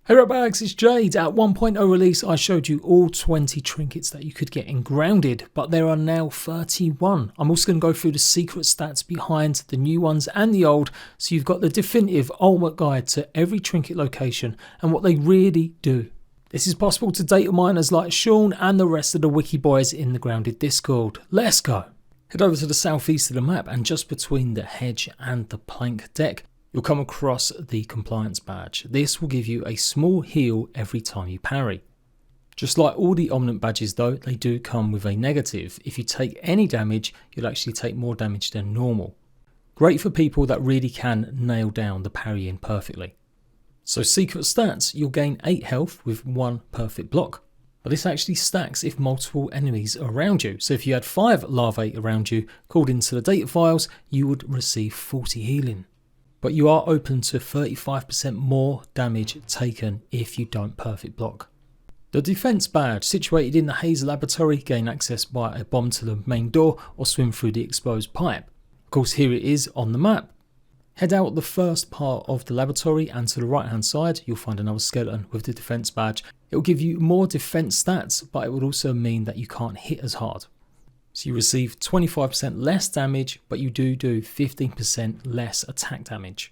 Hey Ratbags, it's Jade. At 1.0 release I showed you all 20 trinkets that you could get in Grounded, but there are now 31. I'm also going to go through the secret stats behind the new ones and the old, so you've got the definitive ultimate guide to every trinket location and what they really do. This is possible to data miners like Sean and the rest of the wiki boys in the Grounded Discord. Let's go! Head over to the southeast of the map and just between the hedge and the plank deck, you'll come across the compliance badge. This will give you a small heal every time you parry. Just like all the ominant badges though, they do come with a negative. If you take any damage, you'll actually take more damage than normal. Great for people that really can nail down the parrying perfectly. So secret stats, you'll gain 8 health with 1 perfect block. But this actually stacks if multiple enemies are around you. So if you had 5 larvae around you, called into the data files, you would receive 40 healing. But you are open to 35% more damage taken if you don't perfect block. The defense badge, situated in the hase laboratory, gain access by a bomb to the main door or swim through the exposed pipe. Of course, here it is on the map. Head out the first part of the laboratory and to the right hand side you'll find another skeleton with the defense badge. It will give you more defense stats, but it would also mean that you can't hit as hard. So you receive 25% less damage, but you do 15% less attack damage.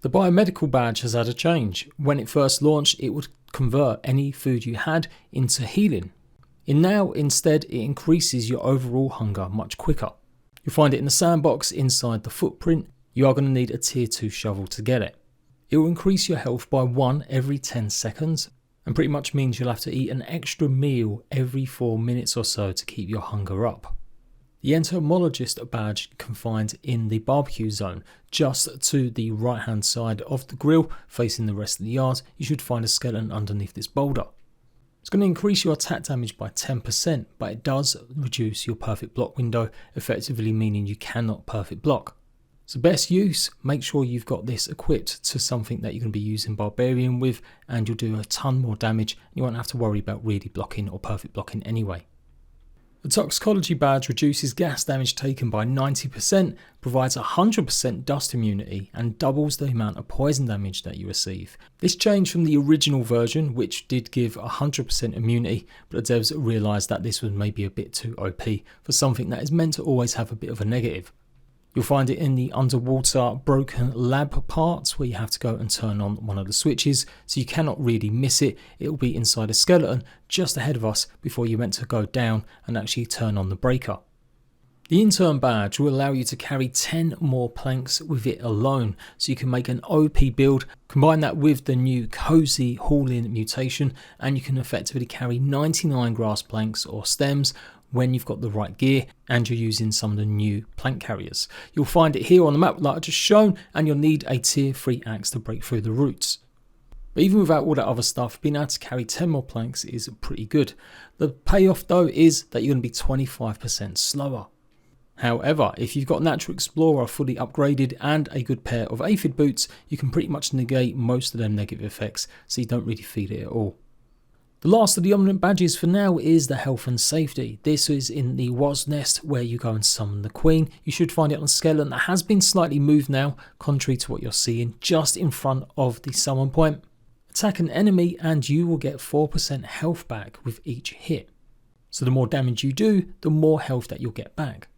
The biomedical badge has had a change. When it first launched, it would convert any food you had into healing. Instead, it increases your overall hunger much quicker. You'll find it in the sandbox inside the footprint. You are going to need a tier 2 shovel to get it. It will increase your health by 1 every 10 seconds. And pretty much means you'll have to eat an extra meal every 4 minutes or so to keep your hunger up. The entomologist badge confined in the barbecue zone, just to the right hand side of the grill facing the rest of the yard. You should find a skeleton underneath this boulder. It's going to increase your attack damage by 10%, but it does reduce your perfect block window, effectively meaning you cannot perfect block. So best use, make sure you've got this equipped to something that you're going to be using Barbarian with, and you'll do a ton more damage. You won't have to worry about really blocking or perfect blocking anyway. The toxicology badge reduces gas damage taken by 90%, provides 100% dust immunity, and doubles the amount of poison damage that you receive. This changed from the original version, which did give 100% immunity, but the devs realised that this was maybe a bit too OP for something that is meant to always have a bit of a negative. You'll find it in the underwater broken lab parts where you have to go and turn on one of the switches, so you cannot really miss it. It will be inside a skeleton just ahead of us before you're meant to go down and actually turn on the breaker. The intern badge will allow you to carry 10 more planks with it alone, so you can make an OP build. Combine that with the new cozy haul-in mutation and you can effectively carry 99 grass planks or stems when you've got the right gear and you're using some of the new plank carriers. You'll find it here on the map like I just shown, and you'll need a tier 3 axe to break through the roots. But even without all that other stuff, being able to carry 10 more planks is pretty good. The payoff though is that you're going to be 25% slower. However, if you've got Natural Explorer fully upgraded and a good pair of aphid boots, you can pretty much negate most of them negative effects, so you don't really feel it at all. The last of the ominant badges for now is the health and safety. This is in the wasp nest where you go and summon the queen. You should find it on a skeleton that has been slightly moved now, contrary to what you're seeing, just in front of the summon point. Attack an enemy and you will get 4% health back with each hit. So the more damage you do, the more health that you'll get back.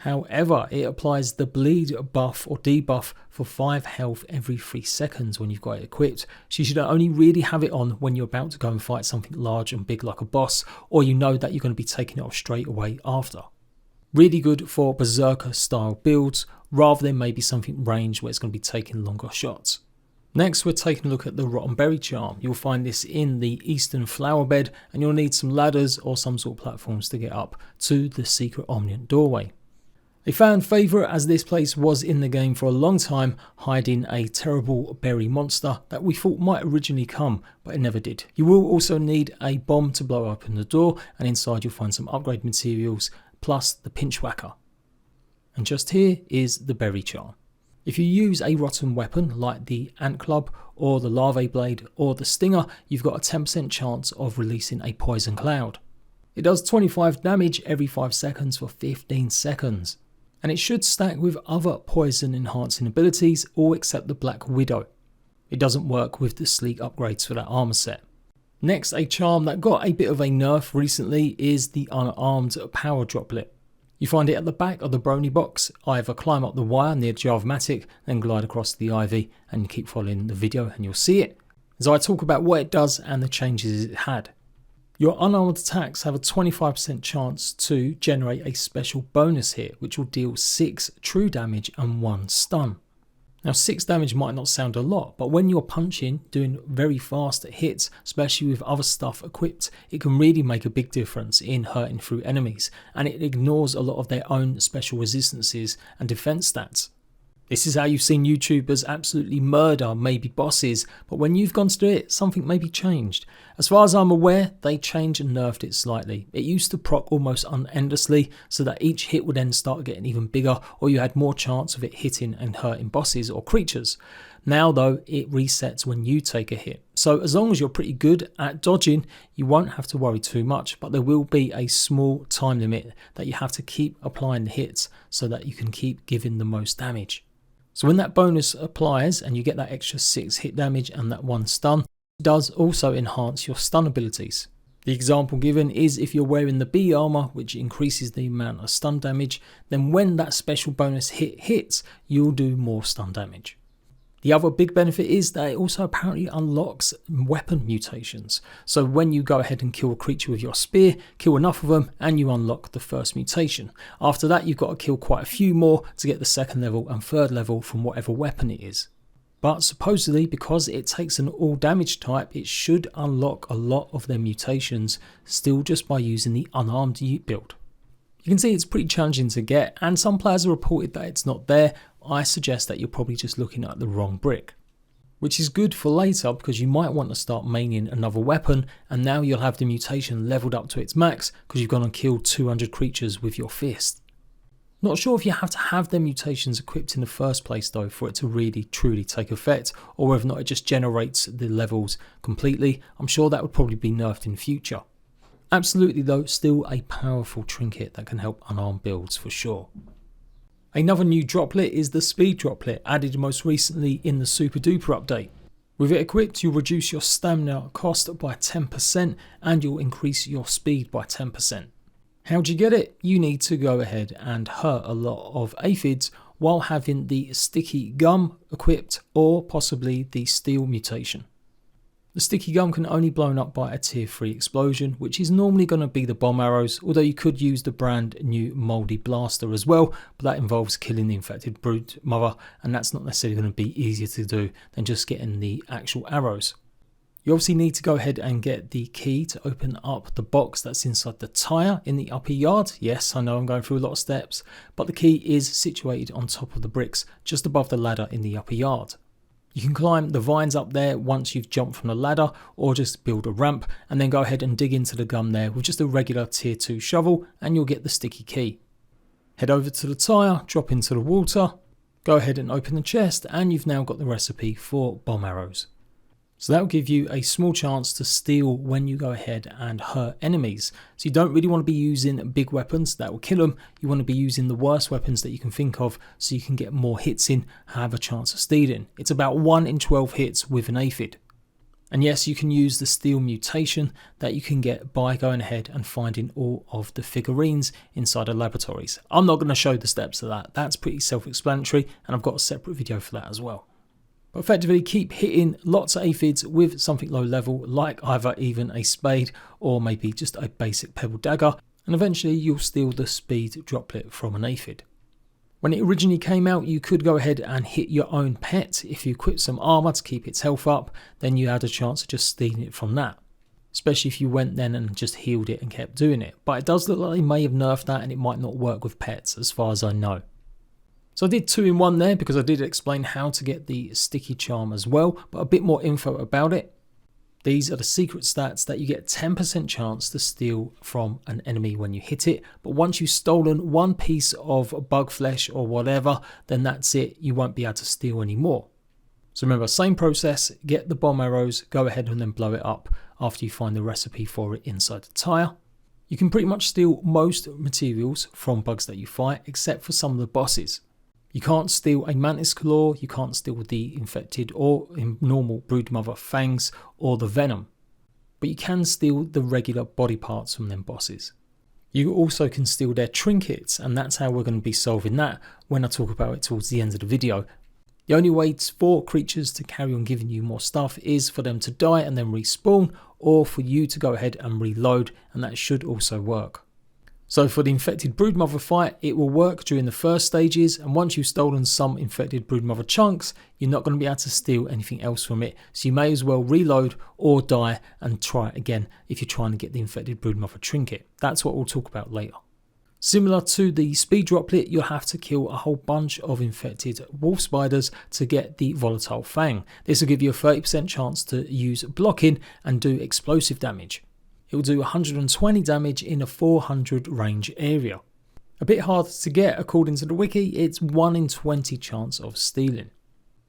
However, it applies the bleed buff or debuff for 5 health every 3 seconds when you've got it equipped. So you should only really have it on when you're about to go and fight something large and big like a boss, or you know that you're going to be taking it off straight away after. Really good for berserker style builds, rather than maybe something ranged where it's going to be taking longer shots. Next, we're taking a look at the rotten berry charm. You'll find this in the eastern flower bed, and you'll need some ladders or some sort of platforms to get up to the secret ominant doorway. A fan favourite, as this place was in the game for a long time, hiding a terrible berry monster that we thought might originally come, but it never did. You will also need a bomb to blow open the door, and inside you'll find some upgrade materials, plus the pinch whacker. And just here is the berry charm. If you use a rotten weapon like the ant club or the larvae blade or the stinger, you've got a 10% chance of releasing a poison cloud. It does 25 damage every 5 seconds for 15 seconds. And it should stack with other poison enhancing abilities, all except the Black Widow. It doesn't work with the sleek upgrades for that armor set. Next, a charm that got a bit of a nerf recently is the unarmed power droplet. You find it at the back of the brony box. Either climb up the wire near Java-matic, then glide across the ivy, and keep following the video and you'll see it, as I talk about what it does and the changes it had. Your unarmed attacks have a 25% chance to generate a special bonus hit, which will deal 6 true damage and 1 stun. Now 6 damage might not sound a lot, but when you're punching, doing very fast hits, especially with other stuff equipped, it can really make a big difference in hurting through enemies, and it ignores a lot of their own special resistances and defense stats. This is how you've seen YouTubers absolutely murder maybe bosses, but when you've gone to do it, something maybe changed. As far as I'm aware, they changed and nerfed it slightly. It used to proc almost unendlessly, so that each hit would then start getting even bigger, or you had more chance of it hitting and hurting bosses or creatures. Now though, it resets when you take a hit. So as long as you're pretty good at dodging, you won't have to worry too much, but there will be a small time limit that you have to keep applying the hits so that you can keep giving the most damage. So when that bonus applies and you get that extra 6 hit damage and that 1 stun, it does also enhance your stun abilities. The example given is if you're wearing the B armor, which increases the amount of stun damage, then when that special bonus hit hits, you'll do more stun damage. The other big benefit is that it also apparently unlocks weapon mutations. So when you go ahead and kill a creature with your spear, kill enough of them and you unlock the first mutation. After that, you've got to kill quite a few more to get the 2nd level and 3rd level from whatever weapon it is. But supposedly, because it takes an all damage type, it should unlock a lot of their mutations still just by using the unarmed build. You can see it's pretty challenging to get, and some players have reported that it's not there. I suggest that you're probably just looking at the wrong brick. Which is good for later because you might want to start maining another weapon, and now you'll have the mutation leveled up to its max because you've gone and killed 200 creatures with your fist. Not sure if you have to have their mutations equipped in the first place though for it to really truly take effect, or whether or not it just generates the levels completely. I'm sure that would probably be nerfed in future. Absolutely though, still a powerful trinket that can help unarmed builds for sure. Another new droplet is the speed droplet, added most recently in the super duper update. With it equipped, you'll reduce your stamina cost by 10% and you'll increase your speed by 10%. How do you get it? You need to go ahead and hurt a lot of aphids while having the sticky gum equipped, or possibly the steel mutation. The sticky gum can only be blown up by a tier 3 explosion, which is normally going to be the bomb arrows, although you could use the brand new moldy blaster as well, but that involves killing the infected brood mother, and that's not necessarily going to be easier to do than just getting the actual arrows. You obviously need to go ahead and get the key to open up the box that's inside the tyre in the upper yard. Yes, I know I'm going through a lot of steps, but the key is situated on top of the bricks, just above the ladder in the upper yard. You can climb the vines up there once you've jumped from the ladder, or just build a ramp and then go ahead and dig into the gum there with just a regular tier 2 shovel and you'll get the sticky key. Head over to the tyre, drop into the water, go ahead and open the chest, and you've now got the recipe for bomb arrows. So that will give you a small chance to steal when you go ahead and hurt enemies. So you don't really want to be using big weapons that will kill them. You want to be using the worst weapons that you can think of so you can get more hits in, have a chance of stealing. It's about 1 in 12 hits with an aphid. And yes, you can use the steel mutation that you can get by going ahead and finding all of the figurines inside the laboratories. I'm not going to show the steps of that. That's pretty self-explanatory, and I've got a separate video for that as well. But effectively keep hitting lots of aphids with something low level, like either even a spade or maybe just a basic pebble dagger, and eventually you'll steal the speed droplet from an aphid. When it originally came out, you could go ahead and hit your own pet. If you equip some armor to keep its health up, then you had a chance of just stealing it from that. Especially if you went then and just healed it and kept doing it. But it does look like they may have nerfed that, and it might not work with pets as far as I know. So I did 2 in 1 there because I did explain how to get the sticky charm as well, but a bit more info about it. These are the secret stats that you get 10% chance to steal from an enemy when you hit it, but once you've stolen 1 piece of bug flesh or whatever, then that's it, you won't be able to steal anymore. So remember, same process, get the bomb arrows, go ahead and then blow it up after you find the recipe for it inside the tyre. You can pretty much steal most materials from bugs that you fight, except for some of the bosses. You can't steal a mantis claw, you can't steal the infected or normal broodmother fangs or the venom, but you can steal the regular body parts from them bosses. You also can steal their trinkets, and that's how we're going to be solving that when I talk about it towards the end of the video. The only way for creatures to carry on giving you more stuff is for them to die and then respawn, or for you to go ahead and reload, and that should also work. So for the infected broodmother fight, it will work during the first stages, and once you've stolen some infected broodmother chunks, you're not going to be able to steal anything else from it. So you may as well reload or die and try it again if you're trying to get the infected broodmother trinket. That's what we'll talk about later. Similar to the speed droplet, you'll have to kill a whole bunch of infected wolf spiders to get the volatile fang. This will give you a 30% chance to use blocking and do explosive damage. It will do 120 damage in a 400 range area. A bit harder to get according to the wiki, it's 1 in 20 chance of stealing.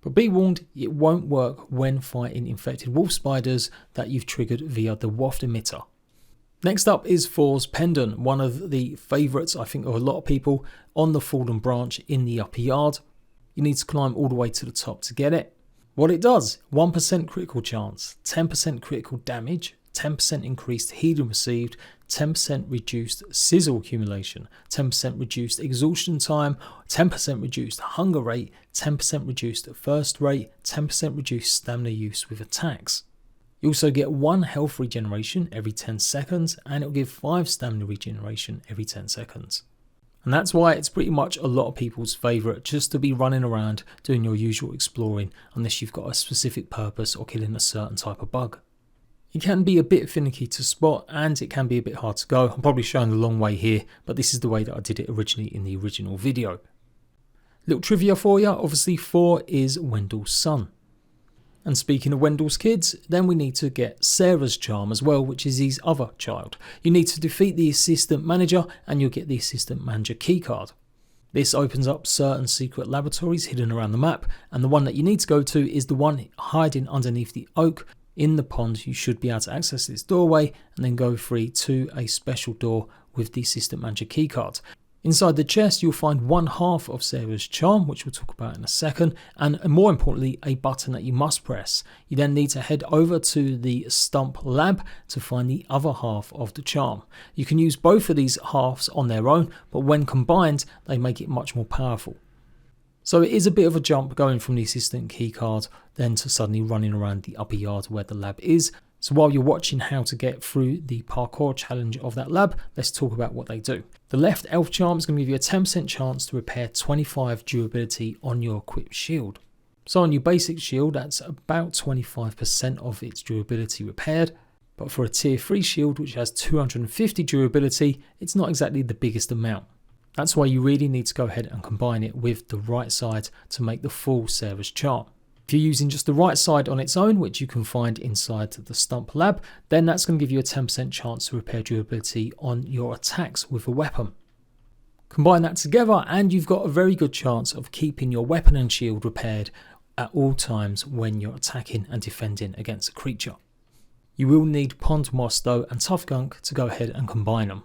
But be warned, it won't work when fighting infected wolf spiders that you've triggered via the waft emitter. Next up is thors pendent, one of the favourites I think of a lot of people, on the fallen branch in the upper yard. You need to climb all the way to the top to get it. What it does, 1% critical chance, 10% critical damage, 10% increased healing received, 10% reduced sizzle accumulation, 10% reduced exhaustion time, 10% reduced hunger rate, 10% reduced thirst rate, 10% reduced stamina use with attacks. You also get 1 health regeneration every 10 seconds, and it will give 5 stamina regeneration every 10 seconds. And that's why it's pretty much a lot of people's favourite, just to be running around doing your usual exploring unless you've got a specific purpose or killing a certain type of bug. It can be a bit finicky to spot, and it can be a bit hard to go. I'm probably showing the long way here, but this is the way that I did it originally in the original video. Little trivia for you, obviously Thor is Wendell's son. And speaking of Wendell's kids, then we need to get Sarah's charm as well, which is his other child. You need to defeat the assistant manager and you'll get the assistant manager keycard. This opens up certain secret laboratories hidden around the map, and the one that you need to go to is the one hiding underneath the oak in the pond. You should be able to access this doorway and then go free to a special door with the assistant manager keycard. Inside the chest you'll find 1/2 of Sarah's charm, which we'll talk about in a second, and more importantly a button that you must press. You then need to head over to the stump lab to find the other half of the charm. You can use both of these halves on their own, but when combined they make it much more powerful. So it is a bit of a jump going from the assistant keycard then to suddenly running around the upper yard where the lab is. So while you're watching how to get through the parkour challenge of that lab, let's talk about what they do. The left elf charm is going to give you a 10% chance to repair 25 durability on your equipped shield. So on your basic shield, that's about 25% of its durability repaired. But for a tier 3 shield, which has 250 durability, it's not exactly the biggest amount. That's why you really need to go ahead and combine it with the right side to make the full Sarah's charm. If you're using just the right side on its own, which you can find inside the stump lab, then that's going to give you a 10% chance to repair durability on your attacks with a weapon. Combine that together and you've got a very good chance of keeping your weapon and shield repaired at all times when you're attacking and defending against a creature. You will need pond moss though and tough gunk to go ahead and combine them.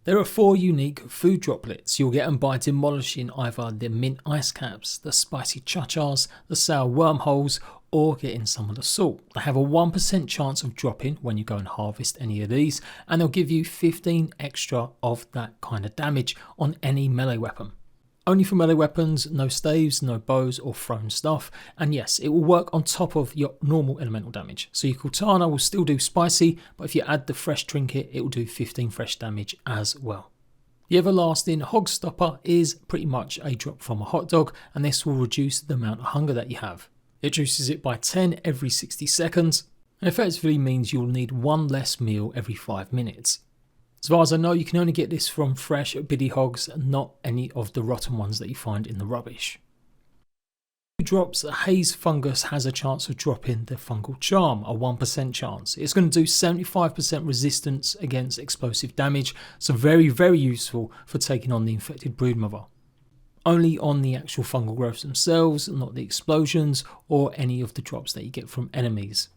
There are 4 unique food droplets. You'll get them by demolishing either the mint ice caps, the spicy cha-chas, the sour wormholes, or getting some of the salt. They have a 1% chance of dropping when you go and harvest any of these, and they'll give you 15 extra of that kind of damage on any melee weapon. Only for melee weapons, no staves, no bows or thrown stuff, and yes, it will work on top of your normal elemental damage. So your Kultana will still do spicy, but if you add the fresh trinket, it will do 15 fresh damage as well. The everlasting hog stopper is pretty much a drop from a hot dog, and this will reduce the amount of hunger that you have. It reduces it by 10 every 60 seconds, and effectively means you'll need 1 less meal every 5 minutes. As far as I know, you can only get this from fresh biddy hogs, not any of the rotten ones that you find in the rubbish. Drops, hase fungus has a chance of dropping the fungal charm, a 1% chance. It's going to do 75% resistance against explosive damage, so very, very useful for taking on the infected broodmother. Only on the actual fungal growths themselves, not the explosions or any of the drops that you get from enemies.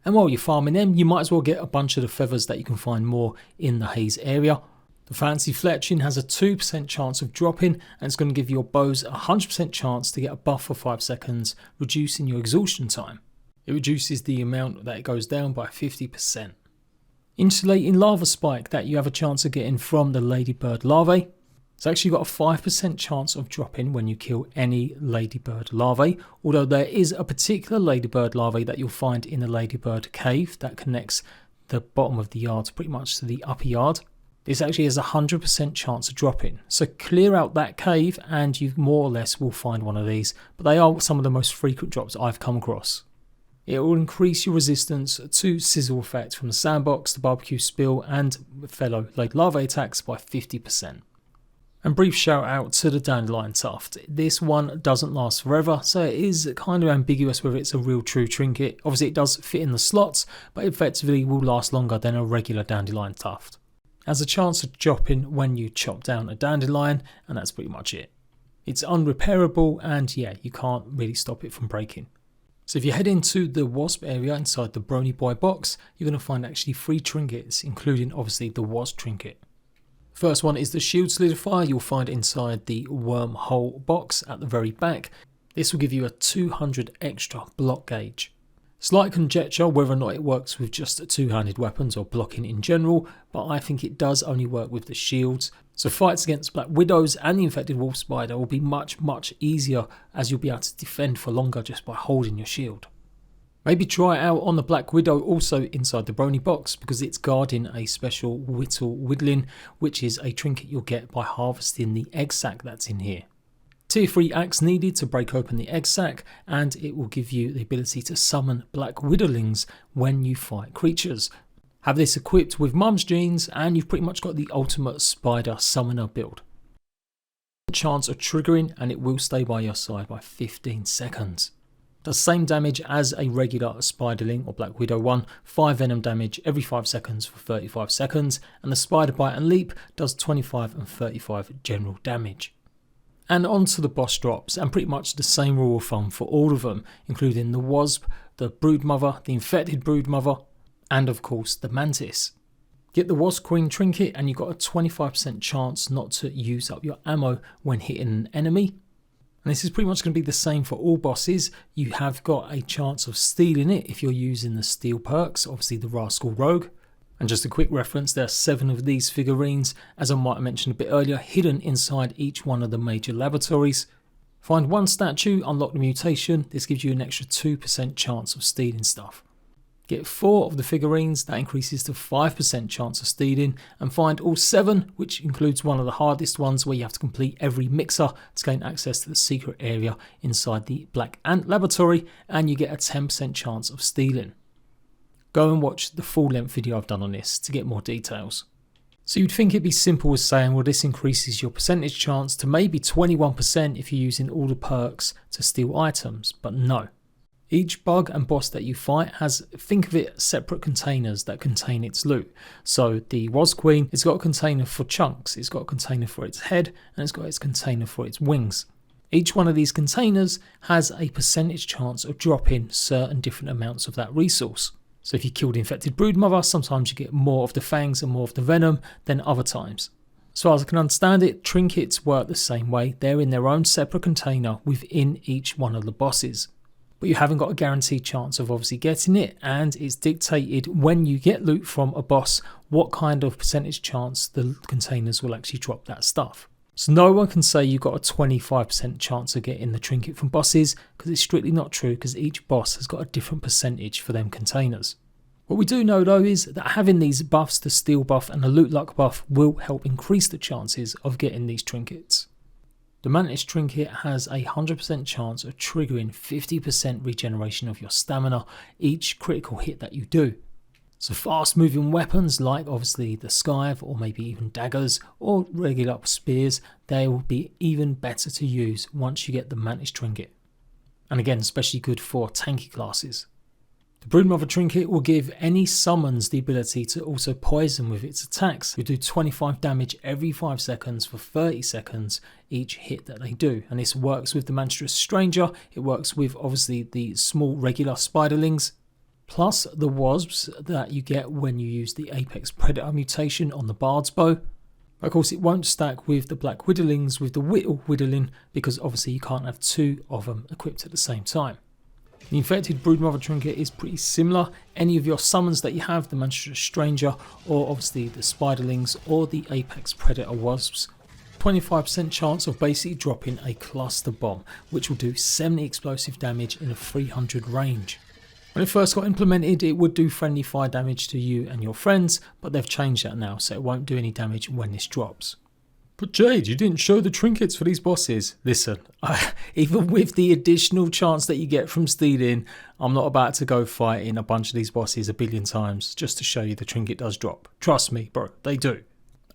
And while you're farming them, you might as well get a bunch of the feathers that you can find more in the hase area. The fancy fletching has a 2% chance of dropping, and it's going to give your bows a 100% chance to get a buff for 5 seconds, reducing your exhaustion time. It reduces the amount that it goes down by 50%. Insulating larva spike that you have a chance of getting from the ladybird larvae. It's actually got a 5% chance of dropping when you kill any ladybird larvae, although there is a particular ladybird larvae that you'll find in the ladybird cave that connects the bottom of the yard pretty much to the upper yard. This actually has a 100% chance of dropping, so clear out that cave and you more or less will find one of these, but they are some of the most frequent drops I've come across. It will increase your resistance to sizzle effect from the sandbox, the barbecue spill and fellow larvae attacks by 50%. And brief shout out to the dandelion tuft. This one doesn't last forever, so it is kind of ambiguous whether it's a real true trinket. Obviously it does fit in the slots, but effectively will last longer than a regular dandelion tuft. Has a chance of dropping when you chop down a dandelion, and that's pretty much it. It's unrepairable, and yeah, you can't really stop it from breaking. So if you head into the wasp area inside the Brony Boy box, you're going to find actually 3 trinkets, including obviously the wasp trinket. First one is the shield solidifier. You'll find inside the wormhole box at the very back. This will give you a 200 extra block gauge. Slight conjecture whether or not it works with just two-handed weapons or blocking in general, but I think it does only work with the shields. So fights against black widows and the infected wolf spider will be much easier, as you'll be able to defend for longer just by holding your shield. Maybe try it out on the black widow also inside the Brony box, because it's guarding a special whittle widling, which is a trinket you'll get by harvesting the egg sac that's in here. Tier 3 axe needed to break open the egg sac, and it will give you the ability to summon black widowlings when you fight creatures. Have this equipped with mum's genes and you've pretty much got the ultimate spider summoner build. Chance of triggering, and it will stay by your side by 15 seconds. Does same damage as a regular spiderling or black widow one, 5 venom damage every 5 seconds for 35 seconds, and the spider bite and leap does 25 and 35 general damage. And on to the boss drops, and pretty much the same rule of thumb for all of them, including the wasp, the broodmother, the infected broodmother, and of course the mantis. Get the wasp queen trinket and you've got a 25% chance not to use up your ammo when hitting an enemy. And this is pretty much going to be the same for all bosses. You have got a chance of stealing it if you're using the steal perks, obviously the rascal rogue. And just a quick reference, there are 7 of these figurines, as I might have mentioned a bit earlier, hidden inside each one of the major laboratories. Find 1 statue, unlock the mutation. This gives you an extra 2% chance of stealing stuff. Get 4 of the figurines, that increases to 5% chance of stealing, and find all 7, which includes one of the hardest ones where you have to complete every mixer to gain access to the secret area inside the Black Ant Laboratory, and you get a 10% chance of stealing. Go and watch the full length video I've done on this to get more details. So you'd think it'd be simple as saying, well, this increases your percentage chance to maybe 21% if you're using all the perks to steal items, but no. Each bug and boss that you fight has, think of it, separate containers that contain its loot. So the Wasp Queen, it's got a container for chunks, it's got a container for its head, and it's got its container for its wings. Each one of these containers has a percentage chance of dropping certain different amounts of that resource. So if you kill the infected broodmother, sometimes you get more of the fangs and more of the venom than other times. As far as I can understand it, trinkets work the same way. They're in their own separate container within each one of the bosses. But you haven't got a guaranteed chance of obviously getting it, and it's dictated when you get loot from a boss what kind of percentage chance the containers will actually drop that stuff. So no one can say you've got a 25% chance of getting the trinket from bosses, because it's strictly not true, because each boss has got a different percentage for them containers. What we do know though is that having these buffs, the steal buff and the loot luck buff, will help increase the chances of getting these trinkets. The Mantis trinket has a 100% chance of triggering 50% regeneration of your stamina each critical hit that you do. So fast moving weapons like obviously the scythe, or maybe even daggers or regular spears, they will be even better to use once you get the Mantis trinket. And again, especially good for tanky classes. The Broodmother trinket will give any summons the ability to also poison with its attacks. You do 25 damage every 5 seconds for 30 seconds each hit that they do. And this works with the Monstrous Stranger, it works with obviously the small regular spiderlings, plus the wasps that you get when you use the Apex Predator mutation on the Bard's Bow. Of course, it won't stack with the black widowlings with the whittle whittling because obviously you can't have two of them equipped at the same time. The infected broodmother trinket is pretty similar. Any of your summons that you have, the monstrous stranger, or obviously the spiderlings or the apex predator wasps, 25% chance of basically dropping a cluster bomb, which will do 70 explosive damage in a 300 range. When it first got implemented, it would do friendly fire damage to you and your friends, but they've changed that now, so it won't do any damage when this drops. But Jade, you didn't show the trinkets for these bosses. Listen, even with the additional chance that you get from stealing, I'm not about to go fighting a bunch of these bosses a billion times just to show you the trinket does drop. Trust me, bro, they do.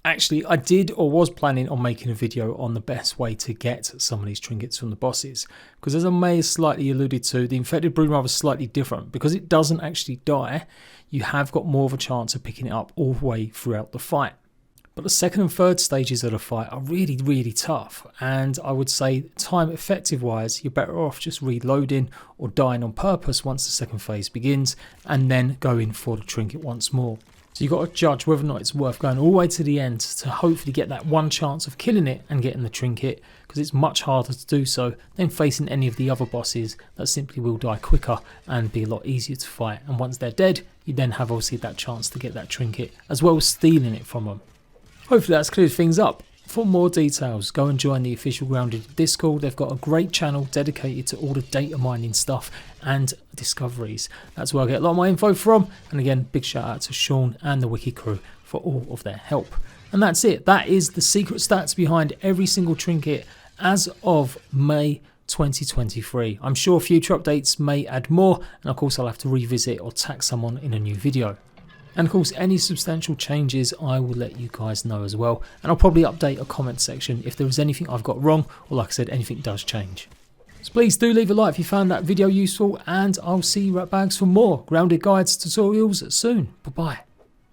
Actually, I did or was planning on making a video on the best way to get some of these trinkets from the bosses. Because as I may have slightly alluded to, the infected broodmother is slightly different. Because it doesn't actually die, you have got more of a chance of picking it up all the way throughout the fight. But the second and third stages of the fight are really tough, and I would say time effective wise you're better off just reloading or dying on purpose once the second phase begins and then going for the trinket once more. So you've got to judge whether or not it's worth going all the way to the end to hopefully get that one chance of killing it and getting the trinket, because it's much harder to do so than facing any of the other bosses that simply will die quicker and be a lot easier to fight, and once they're dead you then have obviously that chance to get that trinket as well as stealing it from them. Hopefully that's cleared things up. For more details, go and join the official Grounded Discord. They've got a great channel dedicated to all the data mining stuff and discoveries. That's where I get a lot of my info from. And again, big shout out to Sean and the Wiki crew for all of their help. And that's it. That is the secret stats behind every single trinket as of May 2023. I'm sure future updates may add more, and of course I'll have to revisit or tack someone in a new video. And of course, any substantial changes I will let you guys know as well, and I'll probably update a comment section if there is anything I've got wrong, or like I said, anything does change. So please do leave a like if you found that video useful, and I'll see you at bags for more grounded guides tutorials soon. Bye bye.